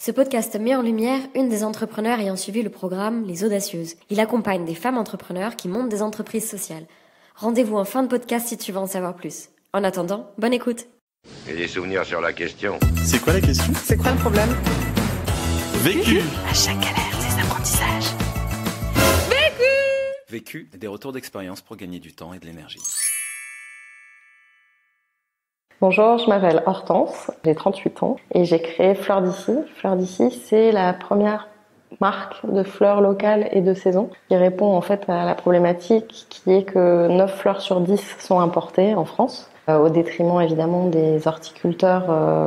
Ce podcast met en lumière une des entrepreneurs ayant suivi le programme Les Audacieuses. Il accompagne des femmes entrepreneurs qui montent des entreprises sociales. Rendez-vous en fin de podcast si tu veux en savoir plus. En attendant, bonne écoute. Et des souvenirs sur la question. C'est quoi la question? C'est quoi le problème? Vécu. À chaque galère, des apprentissages. Vécu, des retours d'expérience pour gagner du temps et de l'énergie. Bonjour, je m'appelle Hortense, j'ai 38 ans et j'ai créé Fleurs d'ici. Fleurs d'ici, c'est la première marque de fleurs locales et de saison qui répond en fait à la problématique qui est que 9 fleurs sur 10 sont importées en France, au détriment évidemment des horticulteurs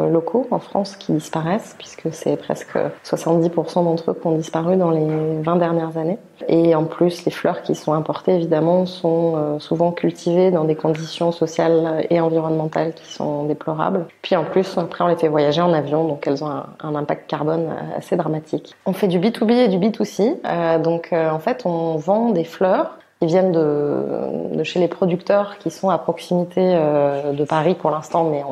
locaux en France qui disparaissent puisque c'est presque 70% d'entre eux qui ont disparu dans les 20 dernières années. Et en plus, les fleurs qui sont importées évidemment sont souvent cultivées dans des conditions sociales et environnementales qui sont déplorables. Puis en plus, après on les fait voyager en avion, donc elles ont un impact carbone assez dramatique. On fait du B2B et du B2C, en fait on vend des fleurs qui viennent de chez les producteurs qui sont à proximité de Paris pour l'instant, mais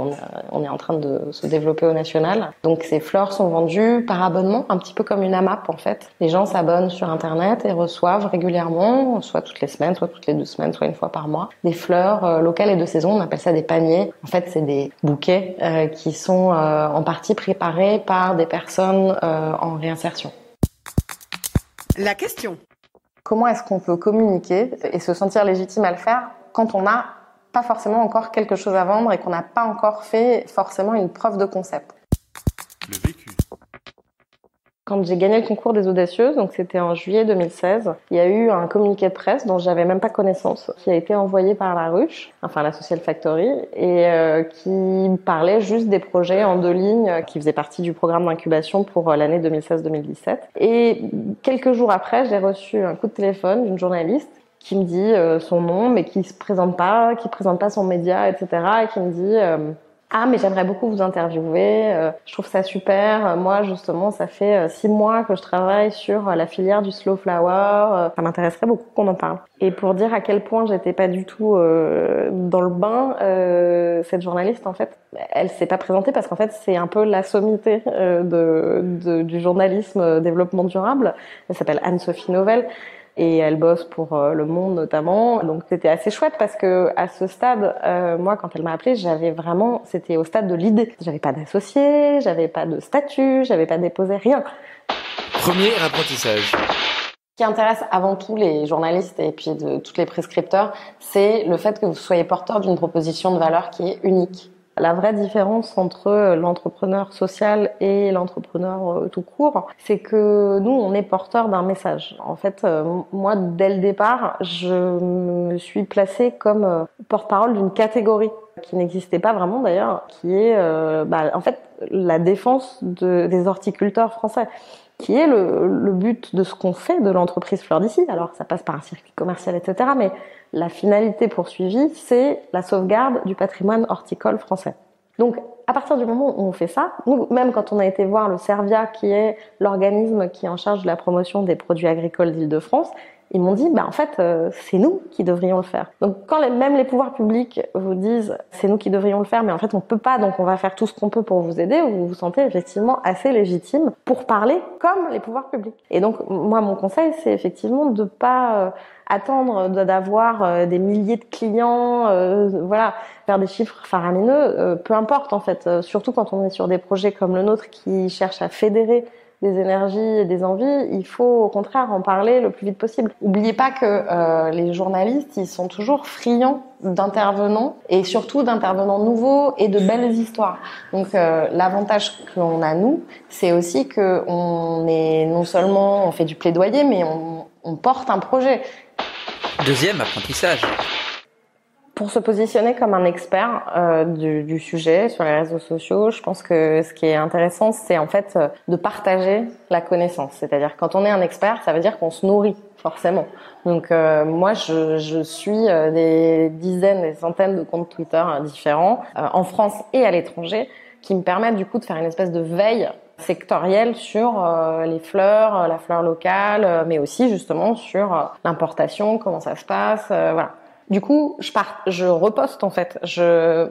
on est en train de se développer au national. Donc ces fleurs sont vendues par abonnement, un petit peu comme une AMAP en fait. Les gens s'abonnent sur internet et reçoivent régulièrement, soit toutes les semaines, soit toutes les 2 semaines, soit une fois par mois, des fleurs locales et de saison. On appelle ça des paniers. En fait, c'est des bouquets qui sont en partie préparés par des personnes en réinsertion. La question. Comment est-ce qu'on peut communiquer et se sentir légitime à le faire quand on n'a pas forcément encore quelque chose à vendre et qu'on n'a pas encore fait forcément une preuve de concept? Le vécu. Quand j'ai gagné le concours des Audacieuses, donc c'était en juillet 2016, il y a eu un communiqué de presse dont j'avais même pas connaissance, qui a été envoyé par la Ruche, enfin la Social Factory, et qui parlait juste des projets en 2 lignes qui faisaient partie du programme d'incubation pour l'année 2016-2017. Et quelques jours après, j'ai reçu un coup de téléphone d'une journaliste qui me dit son nom, mais qui présente pas son média, etc., et qui me dit ah, mais j'aimerais beaucoup vous interviewer, je trouve ça super. Moi, justement, ça fait 6 mois que je travaille sur la filière du slow flower. Ça m'intéresserait beaucoup qu'on en parle. Et pour dire à quel point j'étais pas du tout dans le bain, cette journaliste, en fait, elle s'est pas présentée parce qu'en fait, c'est un peu la sommité du journalisme développement durable. Elle s'appelle Anne-Sophie Novelle. Et elle bosse pour Le Monde notamment. Donc c'était assez chouette parce que à ce stade, moi quand elle m'a appelée, c'était au stade de l'idée. J'avais pas d'associé, j'avais pas de statut, j'avais pas déposé rien. Premier apprentissage. Ce qui intéresse avant tout les journalistes et puis de tous les prescripteurs, c'est le fait que vous soyez porteur d'une proposition de valeur qui est unique. La vraie différence entre l'entrepreneur social et l'entrepreneur tout court, c'est que nous, on est porteur d'un message. En fait, moi, dès le départ, je me suis placée comme porte-parole d'une catégorie qui n'existait pas vraiment d'ailleurs, qui est en fait la défense des horticulteurs français, qui est le but de ce qu'on fait de l'entreprise Fleurs d'ici. Alors, ça passe par un circuit commercial, etc., mais la finalité poursuivie, c'est la sauvegarde du patrimoine horticole français. Donc, à partir du moment où on fait ça, nous, même quand on a été voir le Servia, qui est l'organisme qui est en charge de la promotion des produits agricoles d'Île-de-France, ils m'ont dit, en fait, c'est nous qui devrions le faire. Donc, quand même les pouvoirs publics vous disent, c'est nous qui devrions le faire, mais en fait, on peut pas, donc on va faire tout ce qu'on peut pour vous aider, vous vous sentez effectivement assez légitime pour parler comme les pouvoirs publics. Et donc, moi, mon conseil, c'est effectivement de pas attendre d'avoir des milliers de clients, faire des chiffres faramineux, peu importe en fait, surtout quand on est sur des projets comme le nôtre qui cherchent à fédérer des énergies et des envies, il faut au contraire en parler le plus vite possible. N'oubliez pas que les journalistes, ils sont toujours friands d'intervenants et surtout d'intervenants nouveaux et de belles histoires. Donc l'avantage qu'on a nous, c'est aussi que non seulement on fait du plaidoyer, mais on porte un projet. Deuxième apprentissage. Pour se positionner comme un expert du sujet sur les réseaux sociaux, je pense que ce qui est intéressant, c'est en fait de partager la connaissance. C'est-à-dire quand on est un expert, ça veut dire qu'on se nourrit forcément. Donc moi, je suis des dizaines, des centaines de comptes Twitter différents en France et à l'étranger qui me permettent du coup de faire une espèce de veille sectorielle sur les fleurs, la fleur locale, mais aussi justement sur l'importation, comment ça se passe, voilà. Du coup, je reposte en fait.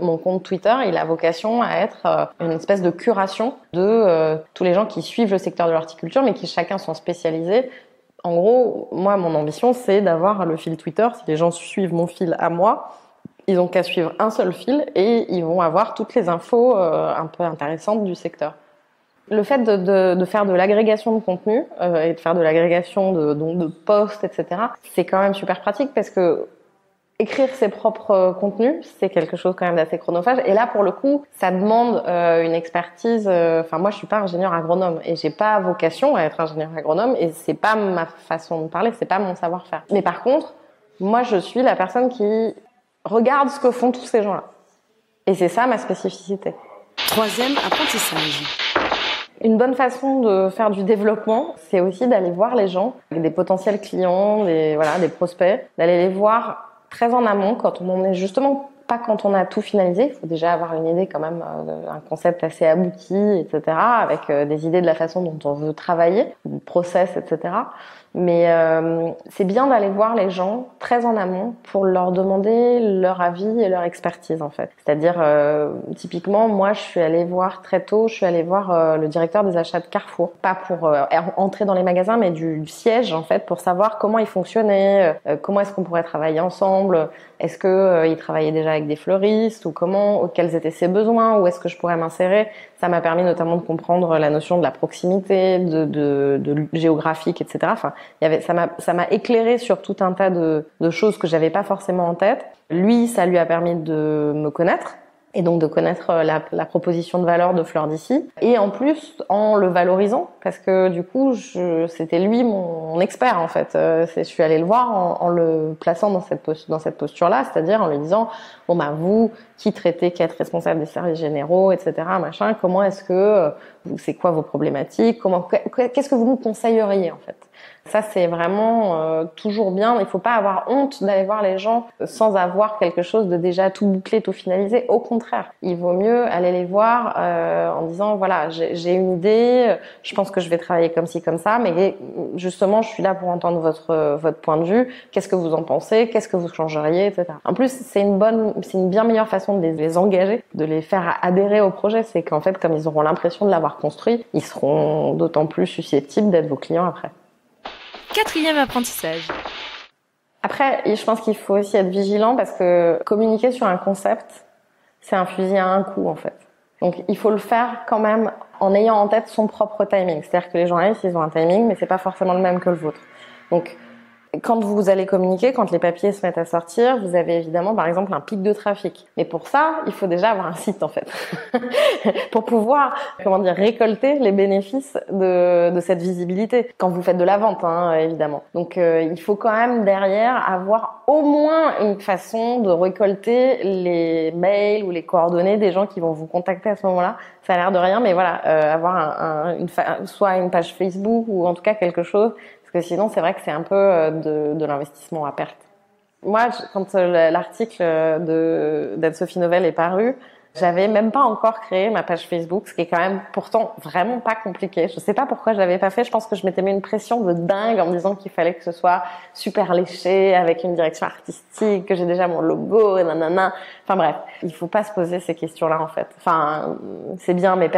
Mon compte Twitter, il a vocation à être une espèce de curation de tous les gens qui suivent le secteur de l'horticulture, mais qui chacun sont spécialisés. En gros, moi, mon ambition, c'est d'avoir le fil Twitter. Si les gens suivent mon fil à moi, ils ont qu'à suivre un seul fil et ils vont avoir toutes les infos un peu intéressantes du secteur. Le fait de faire de l'agrégation de contenu et de faire de l'agrégation de posts, etc., c'est quand même super pratique parce que écrire ses propres contenus, c'est quelque chose quand même d'assez chronophage. Et là, pour le coup, ça demande une expertise. Enfin, moi, je suis pas ingénieur agronome et j'ai pas vocation à être ingénieur agronome et c'est pas ma façon de parler, c'est pas mon savoir-faire. Mais par contre, moi, je suis la personne qui regarde ce que font tous ces gens-là. Et c'est ça ma spécificité. 3e apprentissage. Une bonne façon de faire du développement, c'est aussi d'aller voir les gens, des potentiels clients, des prospects, d'aller les voir très en amont quand on en est justement pas quand on a tout finalisé. Il faut déjà avoir une idée quand même, un concept assez abouti, etc., avec des idées de la façon dont on veut travailler, du process, etc. Mais c'est bien d'aller voir les gens très en amont pour leur demander leur avis et leur expertise en fait. C'est-à-dire typiquement moi je suis allée voir le directeur des achats de Carrefour, pas pour entrer dans les magasins mais du siège en fait pour savoir comment il fonctionnait, comment est-ce qu'on pourrait travailler ensemble, est-ce que il travaillait déjà avec des fleuristes ou quels étaient ses besoins, où est-ce que je pourrais m'insérer. Ça m'a permis notamment de comprendre la notion de la proximité, de géographique, etc. Enfin, ça m'a éclairé sur tout un tas de choses que j'avais pas forcément en tête. Lui, ça lui a permis de me connaître et donc de connaître la proposition de valeur de Fleurs d'Ici. Et en plus, en le valorisant, parce que du coup, c'était lui mon expert en fait. Je suis allée le voir en le plaçant dans cette posture-là, c'est-à-dire en lui disant bon bah vous qui êtes responsable des services généraux, etc. machin, comment est-ce que c'est quoi vos problématiques, qu'est-ce que vous nous conseilleriez en fait. Ça, c'est vraiment toujours bien. Il faut pas avoir honte d'aller voir les gens sans avoir quelque chose de déjà tout bouclé, tout finalisé. Au contraire, il vaut mieux aller les voir en disant voilà, j'ai une idée, je pense que je vais travailler comme ci, comme ça, mais justement, je suis là pour entendre votre point de vue. Qu'est-ce que vous en pensez? Qu'est-ce que vous changeriez, etc. En plus, c'est une bien meilleure façon de les engager, de les faire adhérer au projet. C'est qu'en fait, comme ils auront l'impression de l'avoir construit, ils seront d'autant plus susceptibles d'être vos clients après. 4e apprentissage. Après, je pense qu'il faut aussi être vigilant parce que communiquer sur un concept, c'est un fusil à un coup en fait. Donc il faut le faire quand même en ayant en tête son propre timing. C'est-à-dire que les journalistes, ils ont un timing, mais c'est pas forcément le même que le vôtre. Donc quand vous allez communiquer, quand les papiers se mettent à sortir, vous avez évidemment par exemple un pic de trafic. Mais pour ça, il faut déjà avoir un site en fait. Pour pouvoir, récolter les bénéfices de cette visibilité. Quand vous faites de la vente, évidemment. Donc il faut quand même derrière avoir au moins une façon de récolter les mails ou les coordonnées des gens qui vont vous contacter à ce moment-là. Ça a l'air de rien, mais voilà, avoir soit une page Facebook ou en tout cas quelque chose. Parce que sinon, c'est vrai que c'est un peu de l'investissement à perte. Moi, quand l'article d'Anne-Sophie Novelle est paru, j'avais même pas encore créé ma page Facebook, ce qui est quand même pourtant vraiment pas compliqué. Je sais pas pourquoi je l'avais pas fait. Je pense que je m'étais mis une pression de dingue en me disant qu'il fallait que ce soit super léché, avec une direction artistique, que j'ai déjà mon logo, et nanana. Enfin bref, il faut pas se poser ces questions-là en fait. Enfin, c'est bien, mais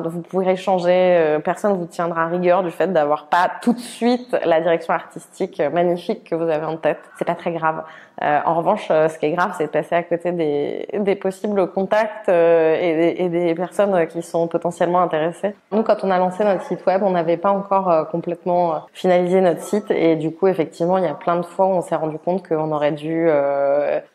vous pourrez changer. Personne vous tiendra à rigueur du fait d'avoir pas tout de suite la direction artistique magnifique que vous avez en tête. C'est pas très grave. En revanche, ce qui est grave, c'est de passer à côté des possibles contacts et des personnes qui sont potentiellement intéressées. Nous, quand on a lancé notre site web, on n'avait pas encore complètement finalisé notre site et du coup, effectivement, il y a plein de fois où on s'est rendu compte qu'on aurait dû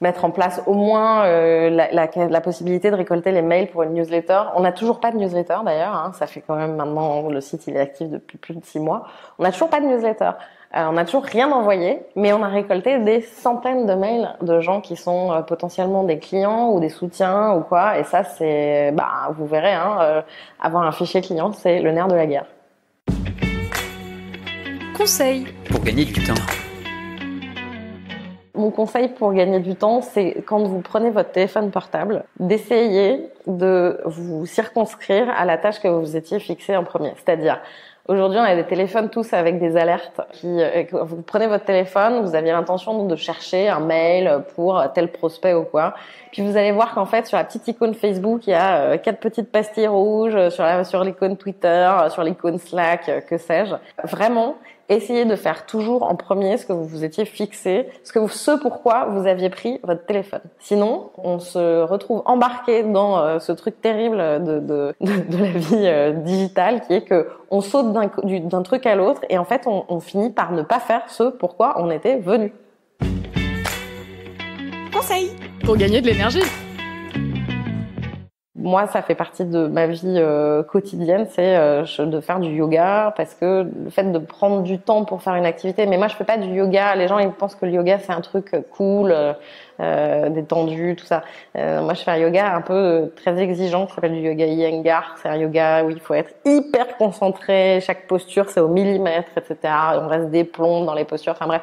mettre en place au moins la possibilité de récolter les mails pour une newsletter. On n'a toujours pas de newsletter d'ailleurs, ça fait quand même maintenant, le site il est actif depuis plus de 6 mois. On n'a toujours pas de newsletter. On n'a toujours rien envoyé, mais on a récolté des centaines de mails de gens qui sont potentiellement des clients ou des soutiens ou quoi. Et ça, c'est, vous verrez, avoir un fichier client, c'est le nerf de la guerre. Conseil pour gagner du temps. Mon conseil pour gagner du temps, c'est quand vous prenez votre téléphone portable, d'essayer de vous circonscrire à la tâche que vous étiez fixée en premier. C'est-à-dire, aujourd'hui, on a des téléphones tous avec des alertes vous prenez votre téléphone, vous aviez l'intention de chercher un mail pour tel prospect ou quoi. Puis vous allez voir qu'en fait, sur la petite icône Facebook, il y a 4 petites pastilles rouges, sur l'icône Twitter, sur l'icône Slack, que sais-je. Vraiment, essayez de faire toujours en premier ce que vous vous étiez fixé, ce pourquoi vous aviez pris votre téléphone. Sinon, on se retrouve embarqué dans ce truc terrible de la vie digitale, qui est que on saute d'un truc à l'autre et en fait, on finit par ne pas faire ce pourquoi on était venu. Conseil pour gagner de l'énergie. Moi, ça fait partie de ma vie quotidienne, c'est de faire du yoga, parce que le fait de prendre du temps pour faire une activité, mais moi je fais pas du yoga, les gens ils pensent que le yoga c'est un truc cool, détendu, tout ça. Moi je fais un yoga un peu très exigeant qui s'appelle du yoga Iyengar, c'est un yoga où il faut être hyper concentré, chaque posture c'est au millimètre, etc. On reste des plombs dans les postures, enfin bref,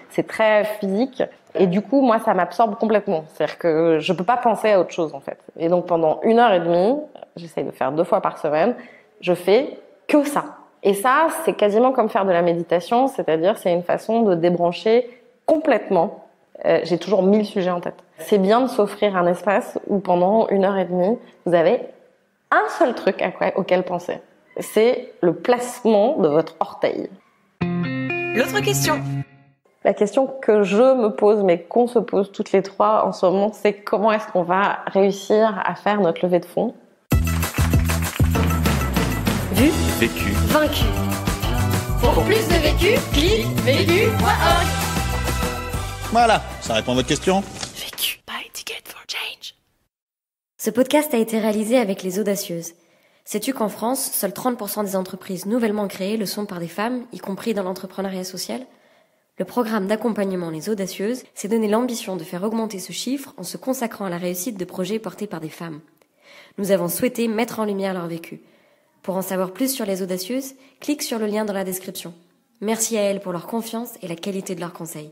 c'est très physique. Et du coup, moi, ça m'absorbe complètement. C'est-à-dire que je peux pas penser à autre chose, en fait. Et donc, pendant 1h30, j'essaye de faire 2 fois par semaine, je fais que ça. Et ça, c'est quasiment comme faire de la méditation, c'est-à-dire c'est une façon de débrancher complètement. J'ai toujours 1000 sujets en tête. C'est bien de s'offrir un espace où pendant 1h30, vous avez un seul truc auquel penser. C'est le placement de votre orteil. L'autre question. La question que je me pose, mais qu'on se pose toutes les trois en ce moment, c'est comment est-ce qu'on va réussir à faire notre levée de fonds ? Vu, Vécu. vaincu. Pour plus de vécu, clique vécu.org. Voilà, ça répond à votre question. Vécu. Buy ticket for change. Ce podcast a été réalisé avec les Audacieuses. Sais-tu qu'en France, seuls 30% des entreprises nouvellement créées le sont par des femmes, y compris dans l'entrepreneuriat social ? Le programme d'accompagnement Les Audacieuses s'est donné l'ambition de faire augmenter ce chiffre en se consacrant à la réussite de projets portés par des femmes. Nous avons souhaité mettre en lumière leur vécu. Pour en savoir plus sur Les Audacieuses, clique sur le lien dans la description. Merci à elles pour leur confiance et la qualité de leurs conseils.